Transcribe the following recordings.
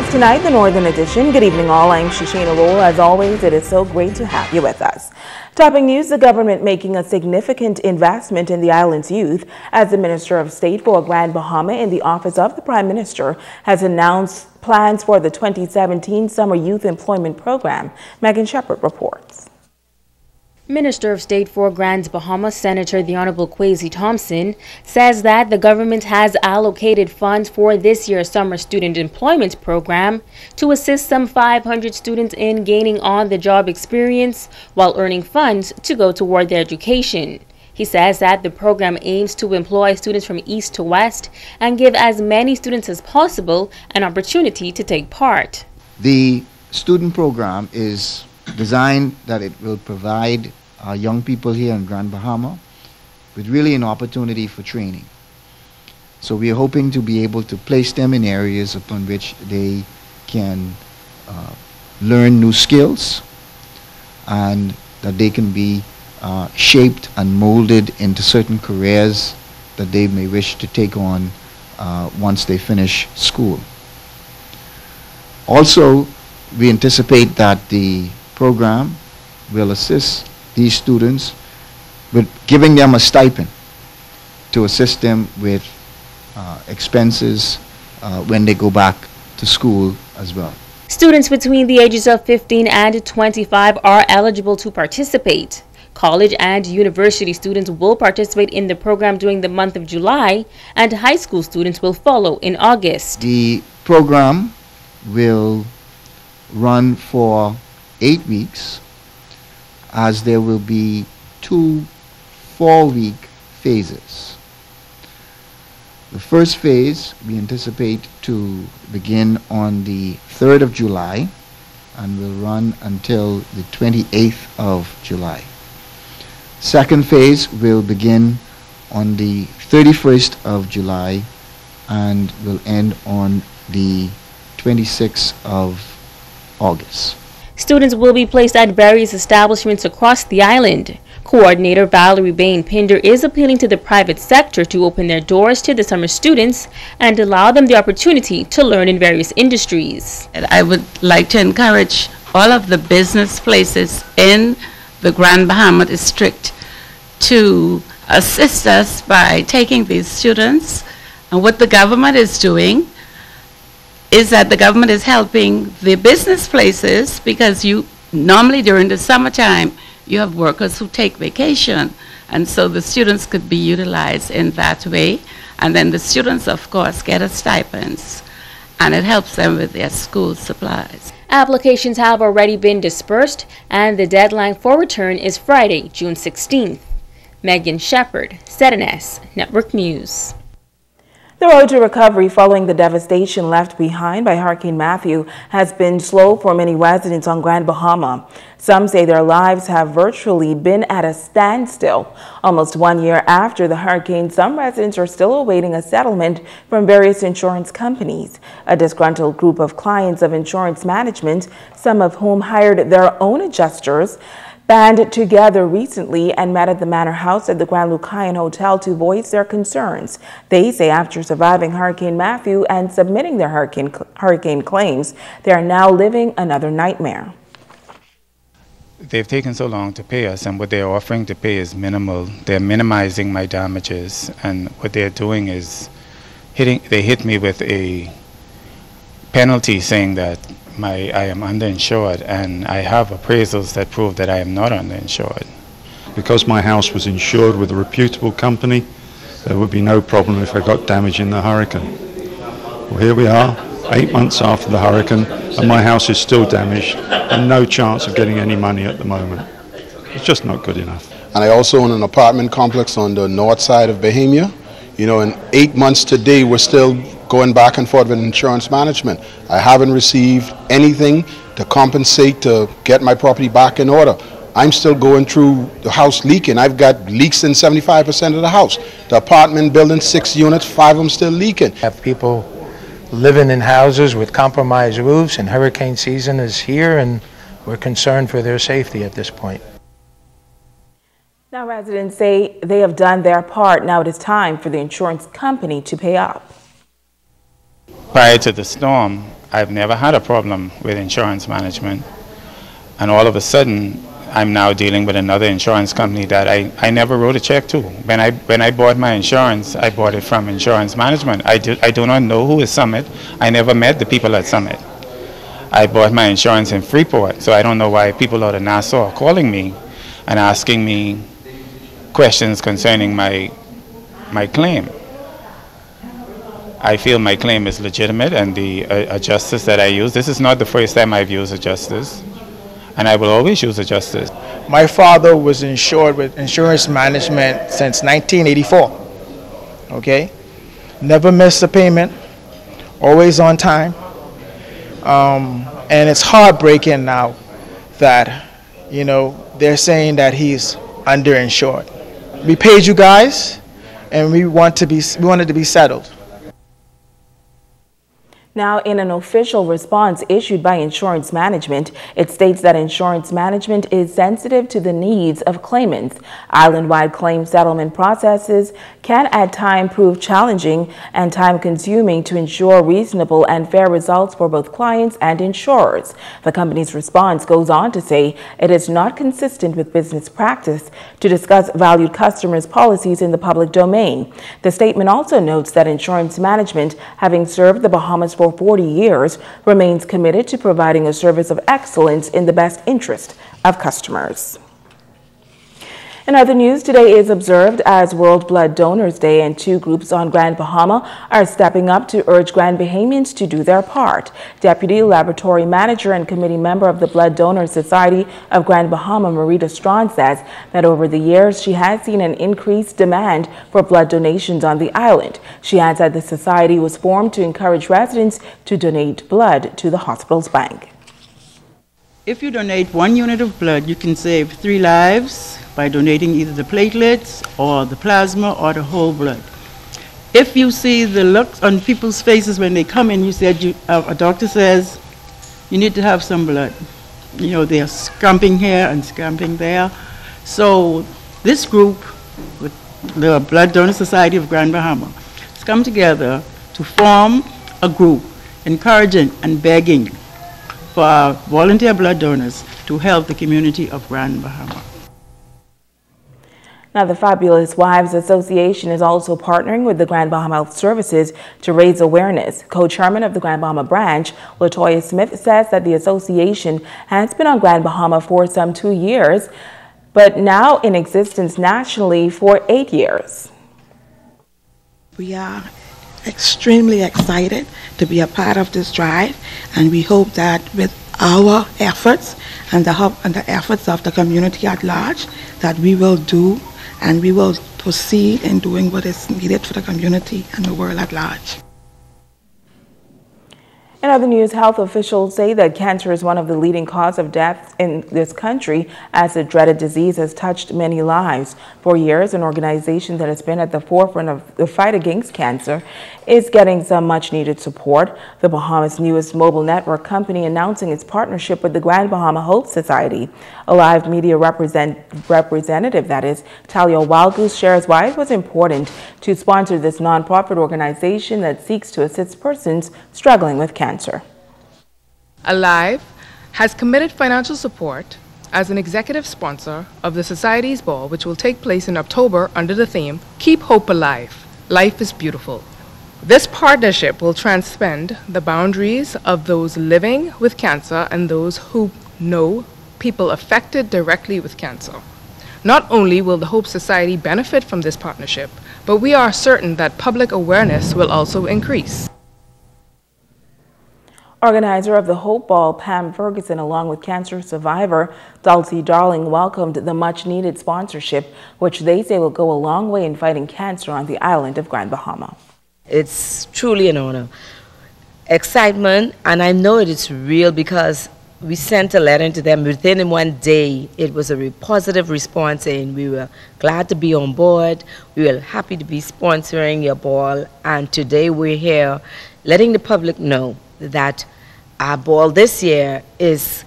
News tonight, the Northern Edition. Good evening all, I'm Shishina Lowell. As always, it is so great to have you with us. Topping news, the government making a significant investment in the island's youth as the Minister of State for Grand Bahama in the Office of the Prime Minister has announced plans for the 2017 Summer Youth Employment Program. Megan Shepard reports. Minister of State for Grand Bahama, Senator the Honorable Kwesi Thompson, says that the government has allocated funds for this year's Summer Student Employment Program to assist some 500 students in gaining on-the-job experience while earning funds to go toward their education. He says that the program aims to employ students from east to west and give as many students as possible an opportunity to take part. The student program is designed that it will provide our young people here in Grand Bahama with really an opportunity for training. So we are hoping to be able to place them in areas upon which they can learn new skills and that they can be shaped and molded into certain careers that they may wish to take on once they finish school. Also, we anticipate that the program will assist these students with giving them a stipend to assist them with expenses when they go back to school as well. Students between the ages of 15 and 25 are eligible to participate. College and university students will participate in the program during the month of July, and high school students will follow in August. The program will run for 8 weeks, as there will be 2 4-week phases. The first phase we anticipate to begin on the 3rd of July and will run until the 28th of July. Second phase will begin on the 31st of July and will end on the 26th of August. Students will be placed at various establishments across the island. Coordinator Valerie Bain-Pinder is appealing to the private sector to open their doors to the summer students and allow them the opportunity to learn in various industries. I would like to encourage all of the business places in the Grand Bahama district to assist us by taking these students. And what the government is doing is that the government is helping the business places, because you normally during the summertime you have workers who take vacation, and so the students could be utilized in that way, and then the students of course get a stipends and it helps them with their school supplies. Applications have already been dispersed and the deadline for return is Friday, June 16th. Megan Shepard, ZNS Network News. The road to recovery following the devastation left behind by Hurricane Matthew has been slow for many residents on Grand Bahama. Some say their lives have virtually been at a standstill. Almost 1 year after the hurricane, some residents are still awaiting a settlement from various insurance companies. A disgruntled group of clients of insurance management, some of whom hired their own adjusters, banded together recently and met at the Manor House at the Grand Lucayan Hotel to voice their concerns. They say after surviving Hurricane Matthew and submitting their hurricane claims, they are now living another nightmare. They've taken so long to pay us, and what they're offering to pay is minimal. They're minimizing my damages, and what they're doing is they hit me with a penalty saying that I am underinsured, and I have appraisals that prove that I am not underinsured. Because my house was insured with a reputable company, there would be no problem if I got damage in the hurricane. Well, here we are, 8 months after the hurricane, and my house is still damaged and no chance of getting any money at the moment. It's just not good enough. And I also own an apartment complex on the north side of Bahama. You know, in 8 months today, we're still going back and forth with insurance management. I haven't received anything to compensate to get my property back in order. I'm still going through the house leaking. I've got leaks in 75% of the house. The apartment building, 6 units, 5 of them still leaking. Have people living in houses with compromised roofs, and hurricane season is here, and we're concerned for their safety at this point. Now residents say they have done their part. Now it is time for the insurance company to pay up. Prior to the storm, I've never had a problem with insurance management. And all of a sudden, I'm now dealing with another insurance company that I never wrote a check to. When I bought my insurance, I bought it from insurance management. I do not know who is Summit. I never met the people at Summit. I bought my insurance in Freeport, so I don't know why people out of Nassau are calling me and asking me questions concerning my claim. I feel my claim is legitimate, and the adjusters that I use, this is not the first time I've used adjusters, and I will always use adjusters. My father was insured with insurance management since 1984, okay? Never missed a payment, always on time. And it's heartbreaking now that, you know, they're saying that he's underinsured. We paid you guys, and we wanted to be settled. Now, in an official response issued by Insurance Management, it states that Insurance Management is sensitive to the needs of claimants. Island-wide claim settlement processes can at times prove challenging and time-consuming to ensure reasonable and fair results for both clients and insurers. The company's response goes on to say it is not consistent with business practice to discuss valued customers' policies in the public domain. The statement also notes that Insurance Management, having served the Bahamas for 40 years, remains committed to providing a service of excellence in the best interest of customers. In other news, today is observed as World Blood Donors Day, and two groups on Grand Bahama are stepping up to urge Grand Bahamians to do their part. Deputy Laboratory Manager and Committee Member of the Blood Donors Society of Grand Bahama, Marita Strawn, says that over the years she has seen an increased demand for blood donations on the island. She adds that the society was formed to encourage residents to donate blood to the hospital's bank. If you donate 1 unit of blood, you can save 3 lives by donating either the platelets or the plasma or the whole blood. If you see the looks on people's faces when they come in, you said a doctor says you need to have some blood. You know, they're scrumping here and scrumping there. So this group, with the Blood Donor Society of Grand Bahama, has come together to form a group encouraging and begging for volunteer blood donors to help the community of Grand Bahama. Now, the Fabulous Wives Association is also partnering with the Grand Bahama Health Services to raise awareness. Co-chairman of the Grand Bahama branch, Latoya Smith, says that the association has been on Grand Bahama for some 2 years, but now in existence nationally for 8 years. We are extremely excited to be a part of this drive, and we hope that with our efforts and the efforts of the community at large, that we will do and we will proceed in doing what is needed for the community and the world at large. In other news, health officials say that cancer is one of the leading causes of death in this country, as the dreaded disease has touched many lives. For years, an organization that has been at the forefront of the fight against cancer is getting some much-needed support. The Bahamas' newest mobile network company announcing its partnership with the Grand Bahama Hope Society. A live media representative, that is, Talia Wildgoose, shares why it was important to sponsor this nonprofit organization that seeks to assist persons struggling with cancer. Alive has committed financial support as an executive sponsor of the Society's Ball, which will take place in October under the theme, Keep Hope Alive, Life is Beautiful. This partnership will transcend the boundaries of those living with cancer and those who know people affected directly with cancer. Not only will the Hope Society benefit from this partnership, but we are certain that public awareness will also increase. Organizer of the Hope Ball, Pam Ferguson, along with cancer survivor Dulcie Darling, welcomed the much-needed sponsorship, which they say will go a long way in fighting cancer on the island of Grand Bahama. It's truly an honor. Excitement, and I know it is real because we sent a letter to them within 1 day. It was a positive response, and we were glad to be on board. We were happy to be sponsoring your ball, and today we're here letting the public know that our ball this year is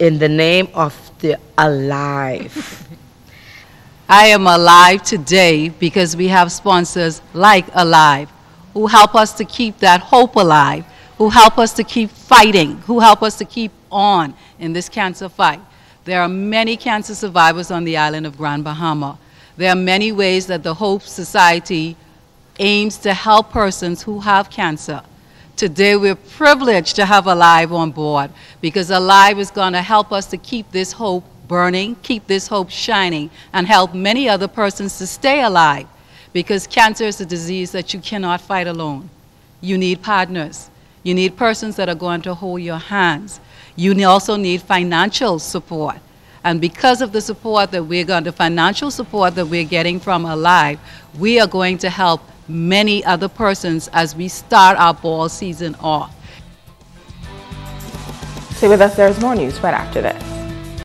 in the name of the Alive. I am alive today because we have sponsors like Alive who help us to keep that hope alive, who help us to keep fighting, who help us to keep on in this cancer fight. There are many cancer survivors on the island of Grand Bahama. There are many ways that the Hope Society aims to help persons who have cancer. Today we're privileged to have Alive on board because Alive is going to help us to keep this hope burning, keep this hope shining, and help many other persons to stay alive, because cancer is a disease that you cannot fight alone. You need partners. You need persons that are going to hold your hands. You also need financial support. And because of the support that the financial support that we're getting from Alive, we are going to help many other persons as we start our ball season off. Stay with us, there's more news right after this.